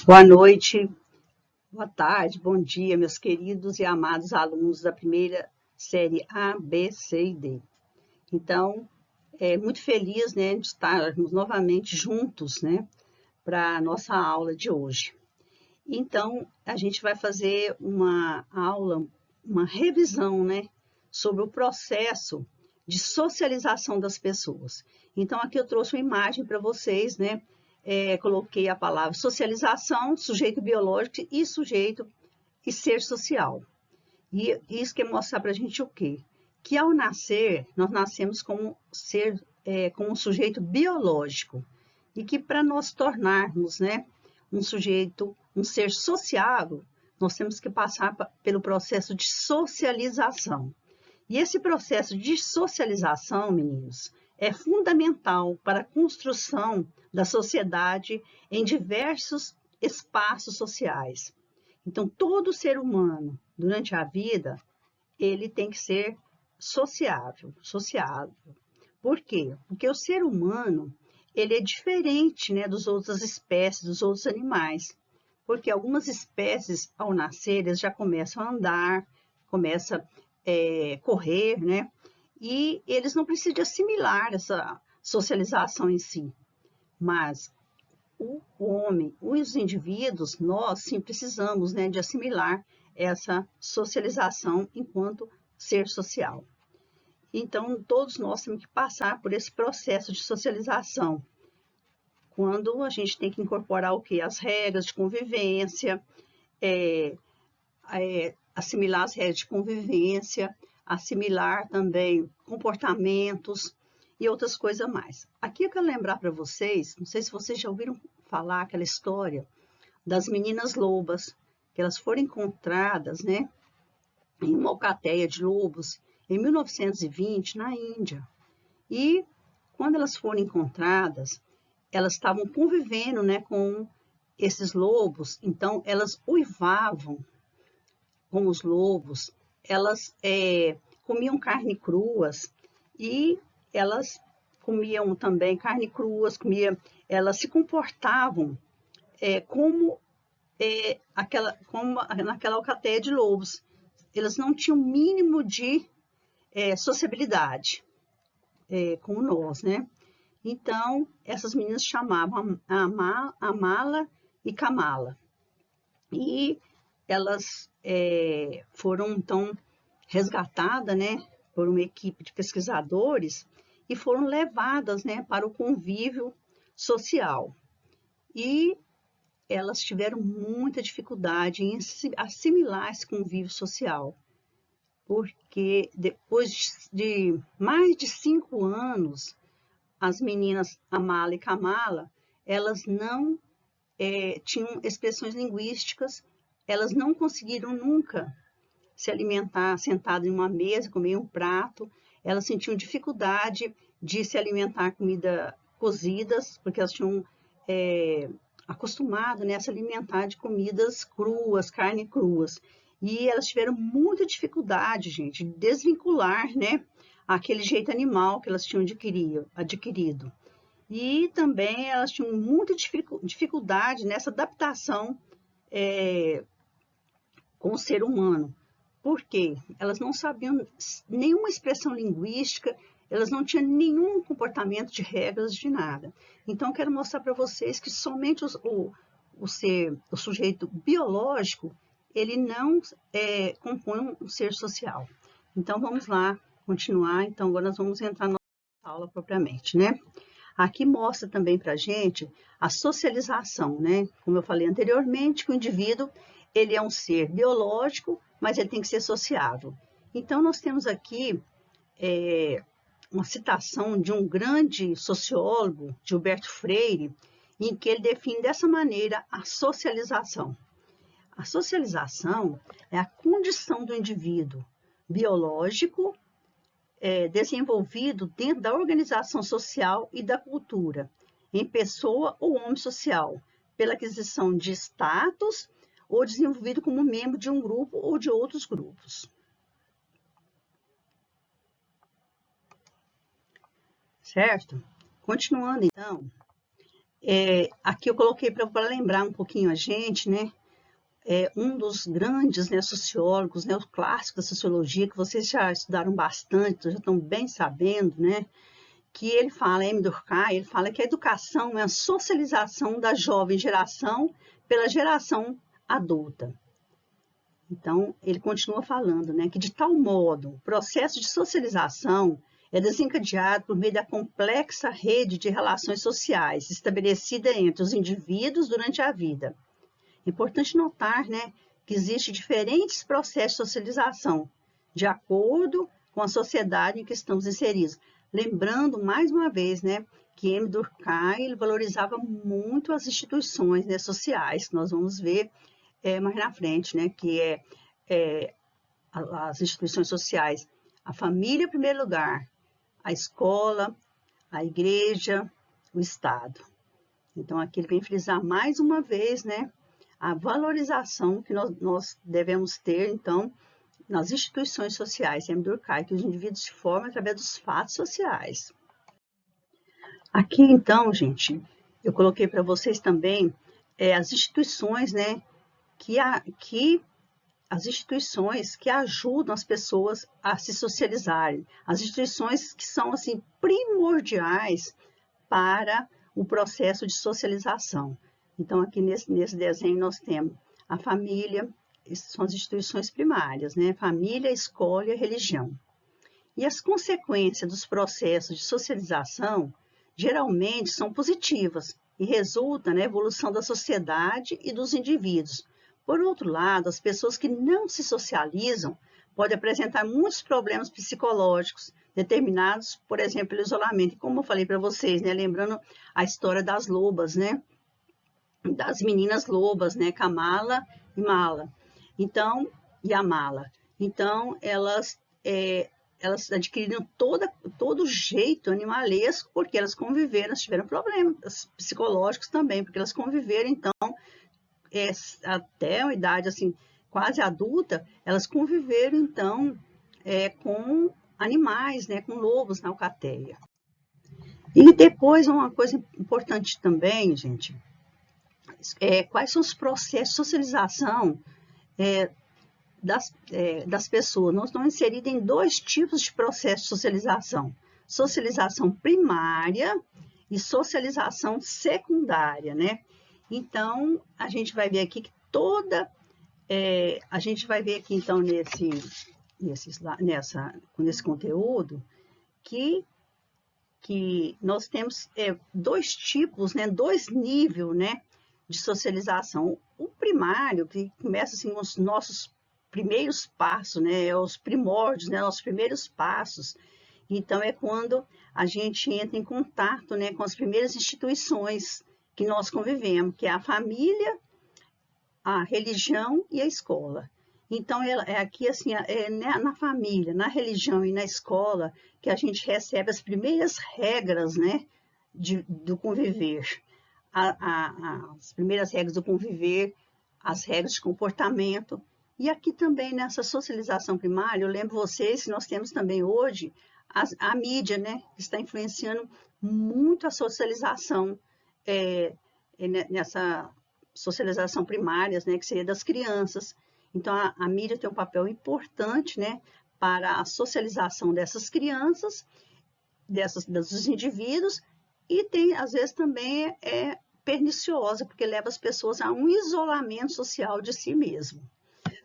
Boa noite, boa tarde, bom dia, meus queridos e amados alunos da primeira série A, B, C e D. Então, muito feliz, né, de estarmos novamente juntos, né, para a nossa aula de hoje. Então, a gente vai fazer uma aula, uma revisão, né, sobre o processo de socialização das pessoas. Então, aqui eu trouxe uma imagem para vocês, né, coloquei a palavra socialização, sujeito biológico e sujeito e ser social. E isso quer mostrar para a gente o quê? Que ao nascer, nós nascemos como ser, como um sujeito biológico. E que para nós tornarmos, né, um sujeito, um ser sociável, nós temos que passar pelo processo de socialização. E esse processo de socialização, meninos, é fundamental para a construção da sociedade em diversos espaços sociais. Então, todo ser humano, durante a vida, ele tem que ser sociável. Por quê? Porque o ser humano, ele é diferente, né, das outras espécies, dos outros animais. Porque algumas espécies, ao nascer, eles já começam a andar, começam a correr, né? E eles não precisam de assimilar essa socialização em si. Mas o homem, os indivíduos, nós sim precisamos, né, de assimilar essa socialização enquanto ser social. Então, todos nós temos que passar por esse processo de socialização, quando a gente tem que incorporar o quê? As regras de convivência, assimilar as regras de convivência, assimilar também comportamentos e outras coisas mais. Aqui eu quero lembrar para vocês, não sei se vocês já ouviram falar aquela história das meninas lobas, que elas foram encontradas, né, em uma alcateia de lobos em 1920 na Índia. E quando elas foram encontradas, elas estavam convivendo, né, com esses lobos, então elas uivavam com os lobos, elas comiam carne cruas e elas comiam também carne cruas, elas se comportavam como como naquela alcateia de lobos. Elas não tinham o mínimo de sociabilidade como nós, né? Então, essas meninas chamavam a Mala e Kamala. E elas foram, então, resgatadas, né, por uma equipe de pesquisadores e foram levadas, né, para o convívio social. E elas tiveram muita dificuldade em assimilar esse convívio social, porque depois de mais de 5 anos, as meninas Amala e Kamala, elas não tinham expressões linguísticas, elas não conseguiram nunca se alimentar sentado em uma mesa, comer um prato, elas sentiam dificuldade de se alimentar comida cozidas, porque elas tinham acostumado, né, a se alimentar de comidas cruas, carne cruas. E elas tiveram muita dificuldade, gente, de desvincular, né, aquele jeito animal que elas tinham adquirido. E também elas tinham muita dificuldade nessa adaptação com o ser humano. Por quê? Elas não sabiam nenhuma expressão linguística, elas não tinham nenhum comportamento de regras de nada. Então, eu quero mostrar para vocês que somente o sujeito biológico, ele não compõe um ser social. Então, vamos lá, continuar. Então, agora nós vamos entrar na nossa aula propriamente, né? Aqui mostra também para a gente a socialização, né? Como eu falei anteriormente, que o indivíduo ele é um ser biológico, mas ele tem que ser sociável. Então, nós temos aqui uma citação de um grande sociólogo, Gilberto Freire, em que ele define dessa maneira a socialização. A socialização é a condição do indivíduo biológico desenvolvido dentro da organização social e da cultura, em pessoa ou homem social, pela aquisição de status ou desenvolvido como membro de um grupo ou de outros grupos. Certo? Continuando, então, Aqui eu coloquei para lembrar um pouquinho a gente, né? Um dos grandes, né, sociólogos, né, o clássico da sociologia, que vocês já estudaram bastante, já estão bem sabendo, né? Que ele fala, Émile Durkheim, ele fala que a educação é a socialização da jovem geração pela geração adulta. Então, ele continua falando, né, que de tal modo, o processo de socialização é desencadeado por meio da complexa rede de relações sociais estabelecida entre os indivíduos durante a vida. É importante notar, né, que existem diferentes processos de socialização, de acordo com a sociedade em que estamos inseridos. Lembrando, mais uma vez, né, que Émile Durkheim ele valorizava muito as instituições, né, sociais, que nós vamos ver mais na frente, né, que as instituições sociais, a família em primeiro lugar, a escola, a igreja, o Estado. Então, aqui ele vem frisar mais uma vez, né, a valorização que nós devemos ter, então, nas instituições sociais, Émile Durkheim, que os indivíduos se formam através dos fatos sociais. Aqui, então, gente, eu coloquei para vocês também as instituições, né, as instituições que ajudam as pessoas a se socializarem, as instituições que são, assim, primordiais para o processo de socialização. Então, aqui nesse desenho nós temos a família, são as instituições primárias, né? Família, escola e religião. E as consequências dos processos de socialização geralmente são positivas e resultam na evolução da sociedade e dos indivíduos. Por outro lado, as pessoas que não se socializam podem apresentar muitos problemas psicológicos, determinados, por exemplo, pelo isolamento. Como eu falei para vocês, né? Lembrando a história das lobas, né? Das meninas lobas, né? Kamala e Mala. Então, e a Mala. Então, elas adquiriram todo jeito animalesco, porque elas conviveram, elas tiveram problemas psicológicos também, porque elas conviveram, então, até uma idade, assim, quase adulta, elas conviveram, então, com animais, né, com lobos na alcateia. E depois, uma coisa importante também, gente, quais são os processos de socialização das pessoas. Nós estamos inseridos em dois tipos de processo de socialização. Socialização primária e socialização secundária, né? Então, a gente vai ver aqui que a gente vai ver aqui, então, nesse conteúdo, que nós temos dois tipos, né? Dois níveis, né? De socialização. O primário, que começa assim, os nossos primeiros passos, né? Os primórdios, né? Os primeiros passos. Então, é quando a gente entra em contato, né? Com as primeiras instituições que nós convivemos, que é a família, a religião e a escola. Então, aqui, assim, na família, na religião e na escola que a gente recebe as primeiras regras, né? Do conviver. As primeiras regras do conviver, as regras de comportamento. E aqui também, nessa socialização primária, eu lembro vocês que nós temos também hoje a mídia, né? Que está influenciando muito a socialização, nessa socialização primária, né? Que seria das crianças. Então, a mídia tem um papel importante, né? Para a socialização dessas crianças, dos indivíduos, e tem, às vezes, também perniciosa, porque leva as pessoas a um isolamento social de si mesmo.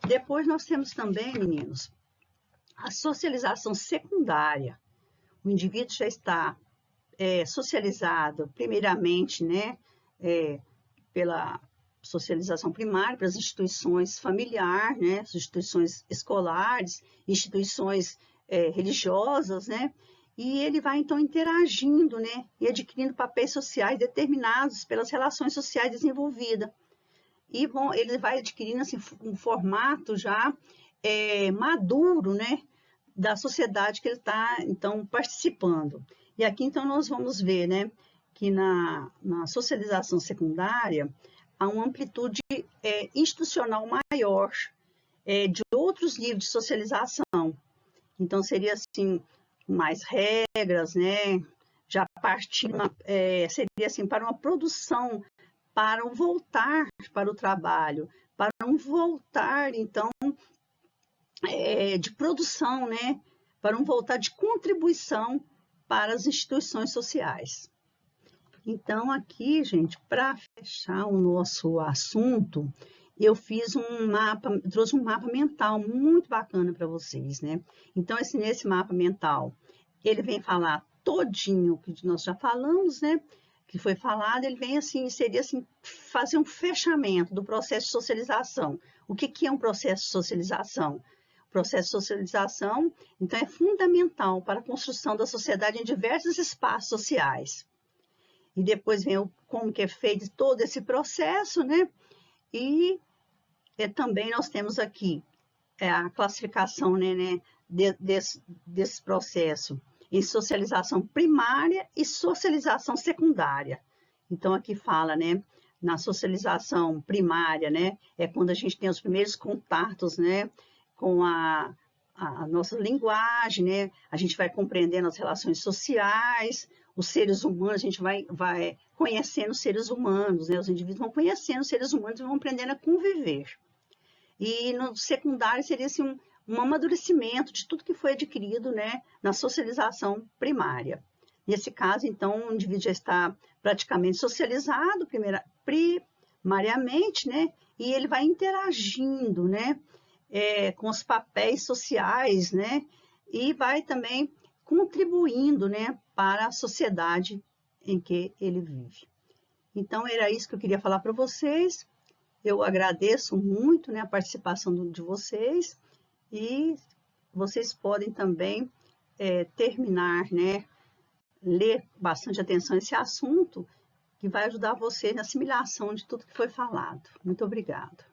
Depois nós temos também, meninos, a socialização secundária. O indivíduo já está socializado, primeiramente, né, pela socialização primária, pelas instituições familiares, né, as instituições escolares, instituições religiosas, né, e ele vai, então, interagindo, né, e adquirindo papéis sociais determinados pelas relações sociais desenvolvidas. E ele vai adquirindo, assim, um formato já maduro, né, da sociedade que ele está, então, participando. E aqui, então, nós vamos ver, né, que na socialização secundária há uma amplitude institucional maior de outros níveis de socialização. Então, seria, assim, mais regras, né, já partindo, seria assim, para uma produção, para um voltar para o trabalho, para um voltar, então, de produção, né? Para um voltar de contribuição para as instituições sociais. Então, aqui, gente, para fechar o nosso assunto, eu fiz um mapa, trouxe um mapa mental muito bacana para vocês, né? Então, nesse mapa mental, ele vem falar todinho que nós já falamos, né? Que foi falado, ele vem assim, seria assim, fazer um fechamento do processo de socialização. O que é um processo de socialização? O processo de socialização, então, é fundamental para a construção da sociedade em diversos espaços sociais. E depois vem como que é feito todo esse processo, né? E também nós temos aqui a classificação, né, desse processo em socialização primária e socialização secundária. Então, aqui fala, né, na socialização primária, né, é quando a gente tem os primeiros contatos, né, com a nossa linguagem, né, a gente vai compreendendo as relações sociais, os seres humanos, a gente vai conhecendo os seres humanos, né, os indivíduos vão conhecendo os seres humanos e vão aprendendo a conviver. E no secundário seria assim, um amadurecimento de tudo que foi adquirido, né, na socialização primária. Nesse caso, então, o indivíduo já está praticamente socializado primariamente, né, e ele vai interagindo, né, com os papéis sociais, né, e vai também contribuindo, né, para a sociedade em que ele vive. Então, era isso que eu queria falar para vocês. Eu agradeço muito, né, a participação de vocês e vocês podem também terminar, né, ler bastante atenção esse assunto, que vai ajudar você na assimilação de tudo que foi falado. Muito obrigada.